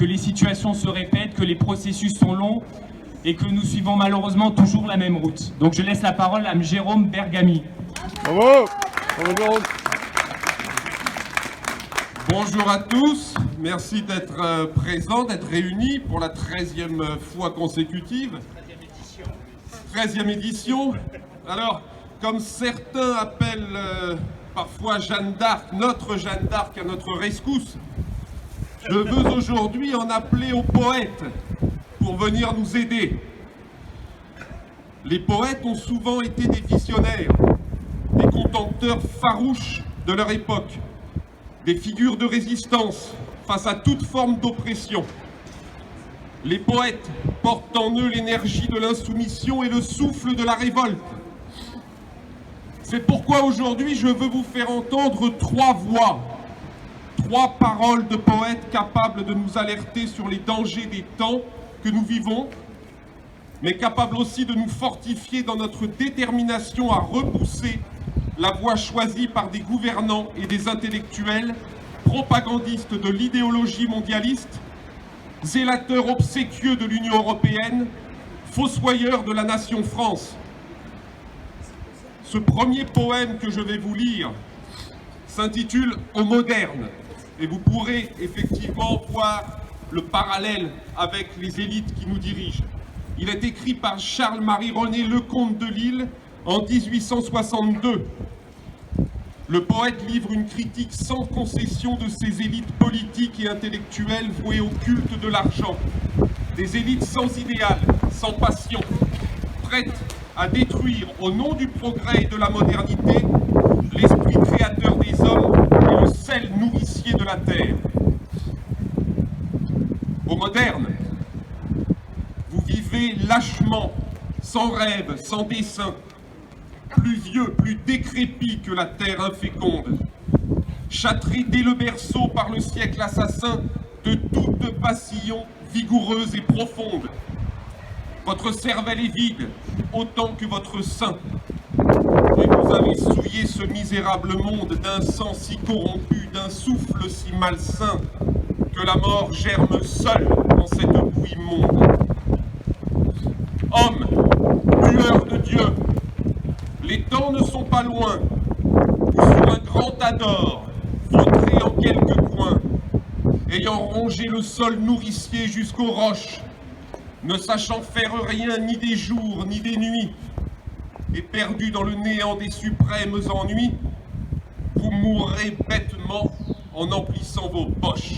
que les situations se répètent, que les processus sont longs et que nous suivons malheureusement toujours la même route. Donc je laisse la parole à M. Jérôme Bergamy. Bravo. Bravo Jérôme. Bonjour à tous, merci d'être présents, d'être réunis pour la 13e fois consécutive. 13e édition. Alors, comme certains appellent parfois Jeanne d'Arc, notre Jeanne d'Arc à notre rescousse, je veux aujourd'hui en appeler aux poètes pour venir nous aider. Les poètes ont souvent été des visionnaires, des contempteurs farouches de leur époque, des figures de résistance face à toute forme d'oppression. Les poètes portent en eux l'énergie de l'insoumission et le souffle de la révolte. C'est pourquoi aujourd'hui je veux vous faire entendre trois voix, trois paroles de poètes capables de nous alerter sur les dangers des temps que nous vivons, mais capables aussi de nous fortifier dans notre détermination à repousser la voie choisie par des gouvernants et des intellectuels, propagandistes de l'idéologie mondialiste, zélateurs obséquieux de l'Union européenne, fossoyeurs de la nation France. Ce premier poème que je vais vous lire s'intitule « Au moderne » et vous pourrez effectivement voir le parallèle avec les élites qui nous dirigent. Il est écrit par Charles-Marie René Lecomte de Lille en 1862. Le poète livre une critique sans concession de ces élites politiques et intellectuelles vouées au culte de l'argent. Des élites sans idéal, sans passion, prêtes à détruire au nom du progrès et de la modernité l'esprit créateur des hommes et le sel nourricier de la terre. Au moderne, vous vivez lâchement, sans rêve, sans dessein, plus vieux, plus décrépit que la terre inféconde, châtré dès le berceau par le siècle assassin de toute passion vigoureuse et profonde. Votre cervelle est vide, autant que votre sein, et vous avez souillé ce misérable monde d'un sang si corrompu, d'un souffle si malsain, que la mort germe seule dans cette boue immonde. Hommes, lueurs de Dieu, les temps ne sont pas loin, où sous un grand tas d'or, vautré en quelques coins, ayant rongé le sol nourricier jusqu'aux roches, ne sachant faire rien ni des jours ni des nuits, et perdu dans le néant des suprêmes ennuis, vous mourrez bêtement en emplissant vos poches.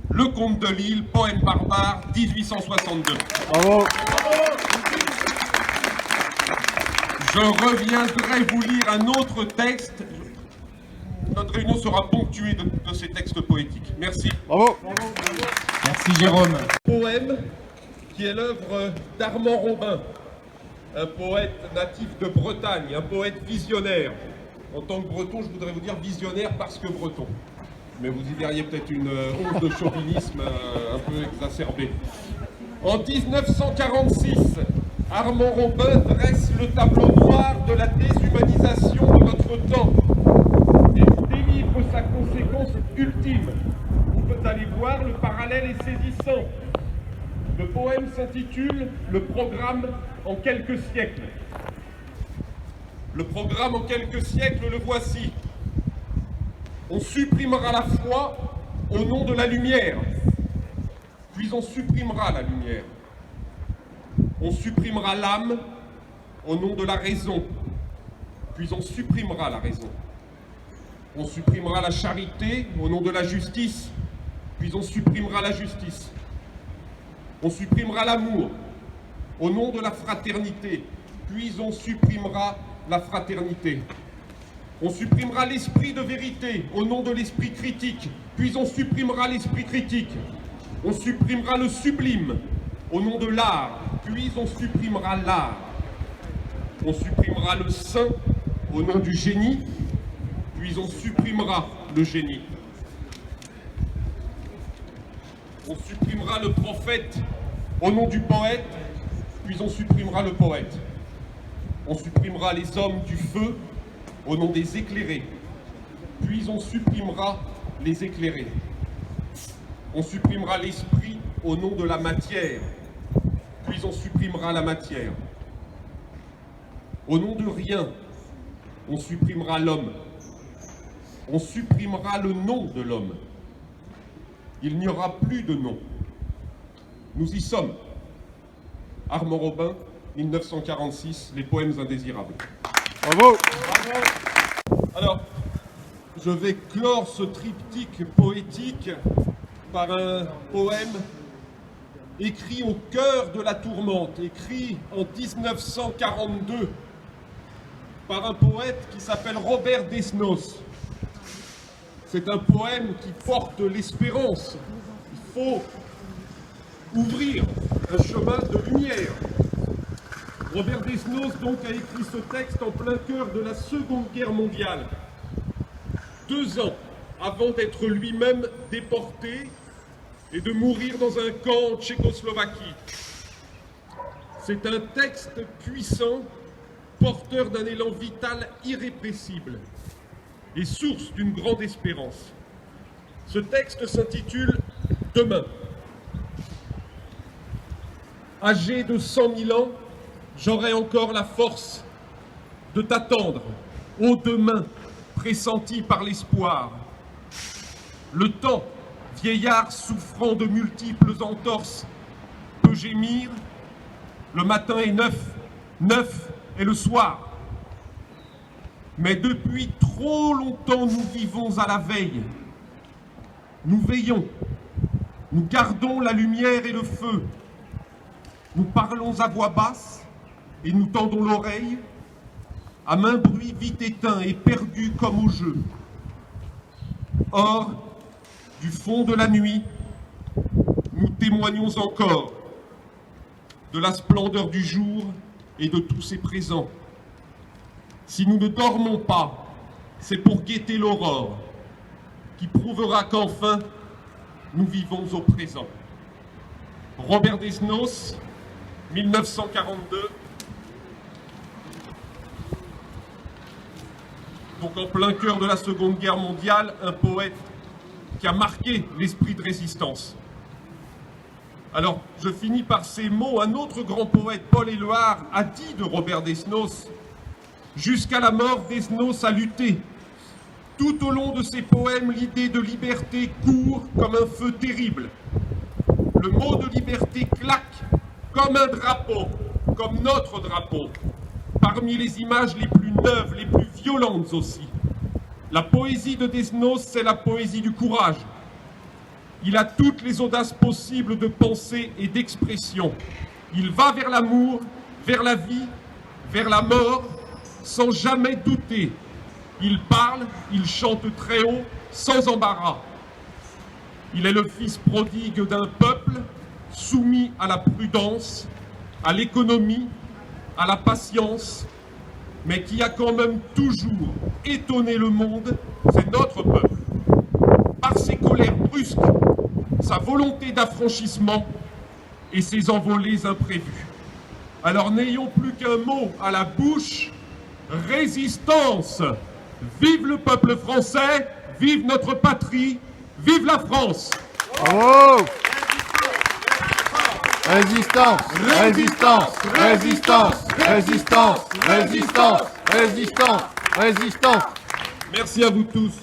Lecomte de Lille, poème barbare, 1862. Bravo. Je reviendrai vous lire un autre texte. Notre réunion sera ponctuée de ces textes poétiques. Merci. Bravo. Merci Jérôme. Poème qui est l'œuvre d'Armand Robin, un poète natif de Bretagne, un poète visionnaire. En tant que breton, je voudrais vous dire visionnaire parce que breton. Mais vous y verriez peut-être une once de chauvinisme un peu exacerbée. En 1946, Armand Robin dresse le tableau noir de la déshumanisation de notre temps et vous délivre sa conséquence ultime. Vous pouvez aller voir, le parallèle est saisissant. Le poème s'intitule « Le programme en quelques siècles ». Le programme en quelques siècles, le voici. On supprimera la foi au nom de la lumière, puis on supprimera la lumière. On supprimera l'âme au nom de la raison, puis on supprimera la raison. On supprimera la charité au nom de la justice, puis on supprimera la justice. On supprimera l'amour au nom de la fraternité, puis on supprimera la fraternité. On supprimera l'esprit de vérité au nom de l'esprit critique, puis on supprimera l'esprit critique. On supprimera le sublime au nom de l'art, puis on supprimera l'art. On supprimera le saint au nom du génie, puis on supprimera le génie. On supprimera le prophète au nom du poète, puis on supprimera le poète. On supprimera les hommes du feu au nom des éclairés, puis on supprimera les éclairés. on supprimera l'esprit au nom de la matière, puis on supprimera la matière. Au nom de rien, on supprimera l'homme. On supprimera le nom de l'homme. Il n'y aura plus de nom. Nous y sommes. Armand Robin, 1946, les poèmes indésirables. Bravo. Alors, je vais clore ce triptyque poétique par un poème écrit au cœur de la tourmente, écrit en 1942 par un poète qui s'appelle Robert Desnos. C'est un poème qui porte l'espérance. Il faut ouvrir un chemin de lumière. Robert Desnos donc a écrit ce texte en plein cœur de la Seconde Guerre mondiale, 2 ans avant d'être lui-même déporté et de mourir dans un camp en Tchécoslovaquie. C'est un texte puissant, porteur d'un élan vital irrépressible et source d'une grande espérance. Ce texte s'intitule « Demain ». Âgé de 100 000 ans, j'aurai encore la force de t'attendre au demain pressenti par l'espoir. Le temps, vieillard souffrant de multiples entorses, peut gémir. Le matin est neuf, neuf est le soir. Mais depuis trop longtemps, nous vivons à la veille. Nous veillons, nous gardons la lumière et le feu. Nous parlons à voix basse et nous tendons l'oreille à main bruit vite éteint et perdu comme au jeu. Or, du fond de la nuit, nous témoignons encore de la splendeur du jour et de tous ses présents. Si nous ne dormons pas, c'est pour guetter l'aurore, qui prouvera qu'enfin, nous vivons au présent. Robert Desnos, 1942. Donc en plein cœur de la Seconde Guerre mondiale, un poète qui a marqué l'esprit de résistance. Alors, je finis par ces mots. Un autre grand poète, Paul Éluard, a dit de Robert Desnos: « Jusqu'à la mort, Desnos a lutté. Tout au long de ses poèmes, l'idée de liberté court comme un feu terrible. Le mot de liberté claque comme un drapeau, comme notre drapeau. Parmi les images les plus neuves, les plus violentes aussi. La poésie de Desnos, c'est la poésie du courage. Il a toutes les audaces possibles de pensée et d'expression. Il va vers l'amour, vers la vie, vers la mort, sans jamais douter. Il parle, il chante très haut, sans embarras. Il est le fils prodigue d'un peuple soumis à la prudence, à l'économie, à la patience, mais qui a quand même toujours étonné le monde, c'est notre peuple. Par ses colères brusques, sa volonté d'affranchissement et ses envolées imprévues. Alors n'ayons plus qu'un mot à la bouche: résistance! Vive le peuple français, vive notre patrie, vive la France! Bravo. Résistance, résistance, résistance, résistance, résistance, résistance, résistance. Merci à vous tous.